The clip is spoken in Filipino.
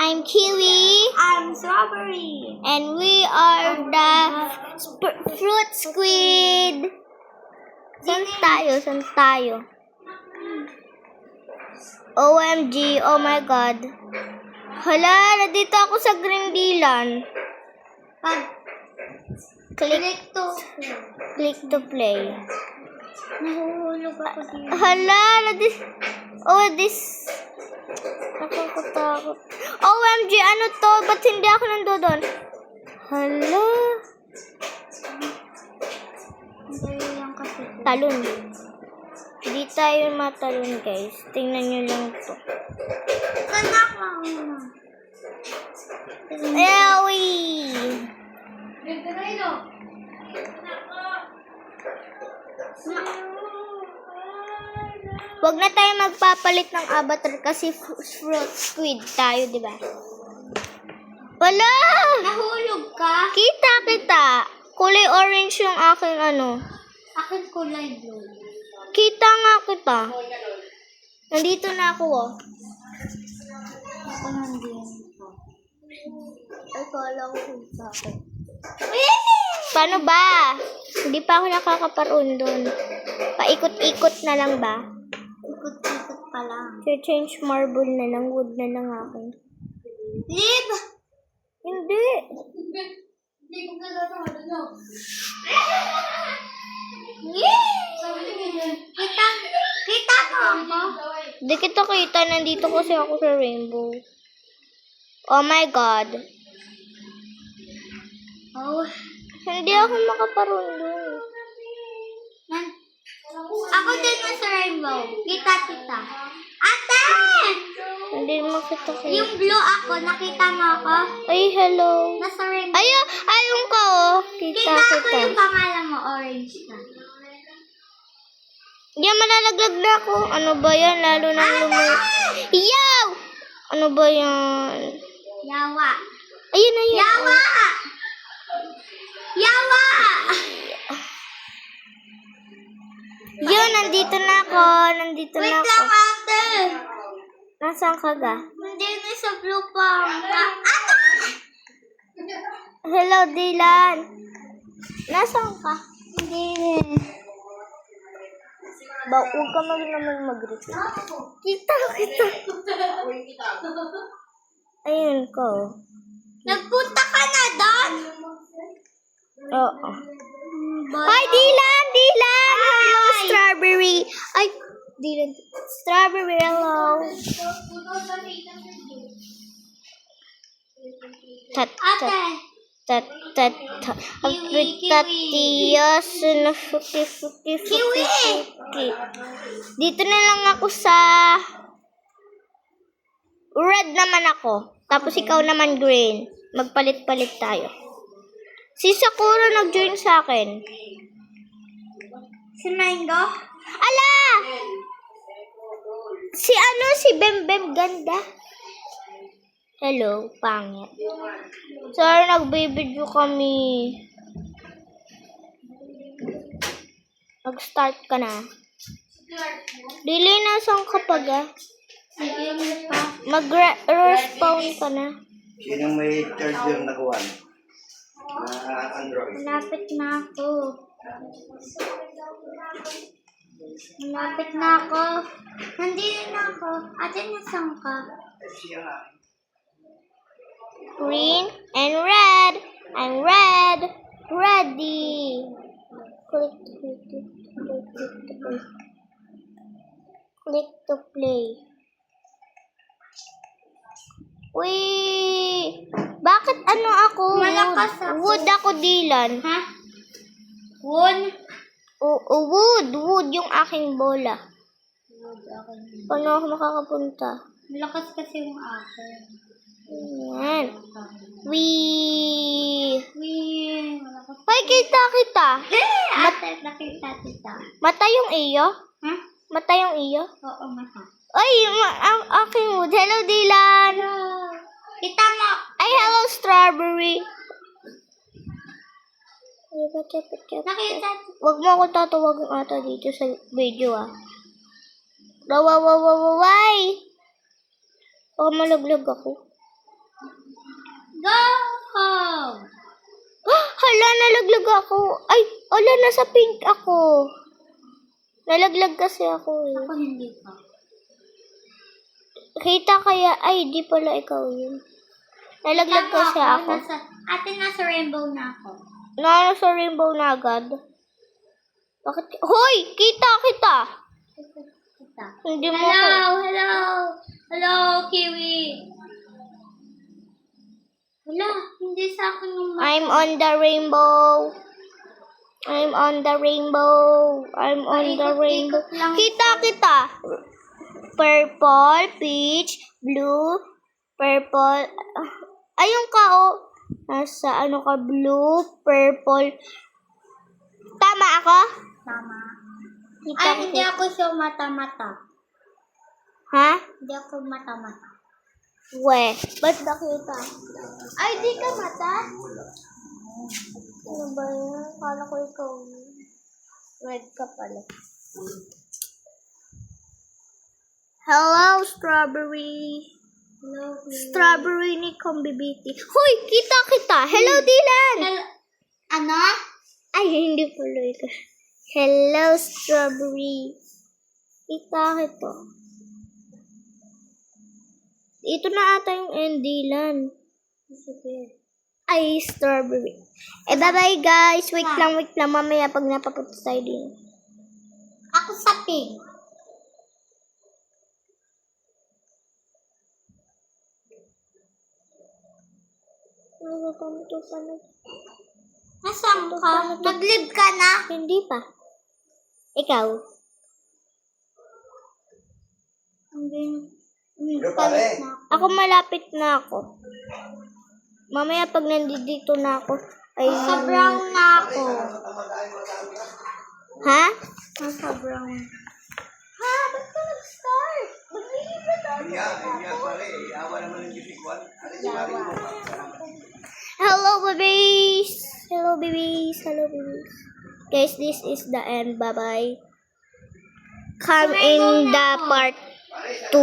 I'm Kiwi. I'm Strawberry. And we are the fruit squid. Saan tayo? OMG, oh my god. Hala, nandito ako sa Grindilan. Click to play. Nahuhulog ako dito. Hala, nakakatakot. OMG, ano to? Ba't hindi ako nandoon? Hala. Talon. Hindi tayo matalon, guys. Tingnan nyo lang to. Ewi! Wag na tayo magpapalit ng avatar kasi fruit squid tayo, di ba? Wala! Nahulog ka? Kita. Kulay orange yung aking ano. Akin kulay blue. Kita nga kita. Nandito na ako, oh. Ako nandito. Akala ko kung bakit. Paano ba? Hindi pa ako nakakaparoon doon. Paikot-ikot na lang ba? Ikot-ikot pa lang. Change marble na lang. Wood na lang akin. Live! Hindi. Hindi ko nalalaman ano. Kita mo ako? Hindi kita kita. Nandito kasi ako sa rainbow. Oh my god. Oh. Hindi ako makaparoon doon. Ako din na sa rainbow. Kita. Ate! Hindi makita kayo. Yung blue ako, nakita mo ako? Ay, hello. Nasa rainbow. Ayun ka, oh. Kita ko yung pangalan mo, orange ka. Yan, malalaglag na ako. Ano ba yan? Lalo na Yaw! Ano ba yan? Yawa. Ayun na yan. Yawa! Yun, nandito na ako. Wait lang, ate. Nasaan ka ga? Hindi na sa blue pa. Ate! Hello, Dylan. Nasaan ka? Hindi. Huwag ka naman mag-repeat. Kita. Ayun ko. Nagpunta ka na doon? Oo. Hi, Dylan! Hello, Strawberry! Ay, Dylan. Strawberry, hello. Ate. Kiwi! Dito na lang ako sa red naman ako. Tapos ikaw naman green. Magpalit-palit tayo. Si Sakura nag-join sa akin. Si Mango? Ala! Si Bembem ganda. Hello, pangit. Sorry, nagbibideo kami. Mag-start ka na. Dili na saan ka pa ga? Mag-respawn ka na. Sino may charger na kuwan? Android. Malapit na ako. Nandito na ako. Ate, nasaan ka? Green and red. I'm red. Ready. Click to play. Wait. Bakit ano ako? Malakas ako. Wood ako, Dylan. Ha? Wood? Wood yung aking bola. Paano ako makakapunta? Malakas kasi yung akin. Ayan. Malakas. Hoy, kita. Ate, nakita kita. Mata yung iyo? Ha? Mata yung iyo? Oo, mata. Ay, ang aking wood. Hello, Dylan. Kita mo. Ay, hello, Strawberry. Nakita. Wag mo ako tatawagin ata dito sa video, ah. Why? Baka malaglag ako. Go home. Hala, nalaglag ako. Ay, hala, nasa pink ako. Nalaglag kasi ako eh. Ako hindi pa. Kita kaya, ay, di pala ikaw yun. Nalaglag kasi ako. Ate, nasa rainbow na ako. Nasa rainbow na agad. Bakit? Hoy! Kita! Kita. Hindi mo Hello, Kiwi. Wala, hindi sa akin yung I'm on the rainbow. I'm on the rainbow. I'm on the rainbow. Paikot-ikot lang. Kita. Purple, peach, blue, purple. Ayun ka, oh. Nasa ano ka, blue, purple. Tama ako? Tama. Kita Ay, hindi ako so mata-mata. Ha? Hindi ako mata-mata. We, ba't nakita? Ay, di ka mata? Ano ba yun? Kala ko ikaw. Red ka pala. Hello, strawberry. Hello, Strawberry ni Kombibiti. Hoy, kita. Hello, Dylan. Ano? Ay, hindi pala ito. Hello, strawberry. Kita. Ito na ata yung end, Dylan. Sige. Ay, strawberry. Bye-bye, guys. Wait lang. Mamaya pag napapunta tayo din. Ako sa pink. Nasaan ka? Nag-live ka na? Hindi pa. Ikaw? Palit na. Ako malapit na ako. Mamaya pag nandito na ako, ay... Sa brown na ako. Ha? Nasa brown. Ha? Ba't ka nag-start? Maglilipat Hello, babies! Hello, babies! Guys, this is the end. Bye-bye. Come in the part 2.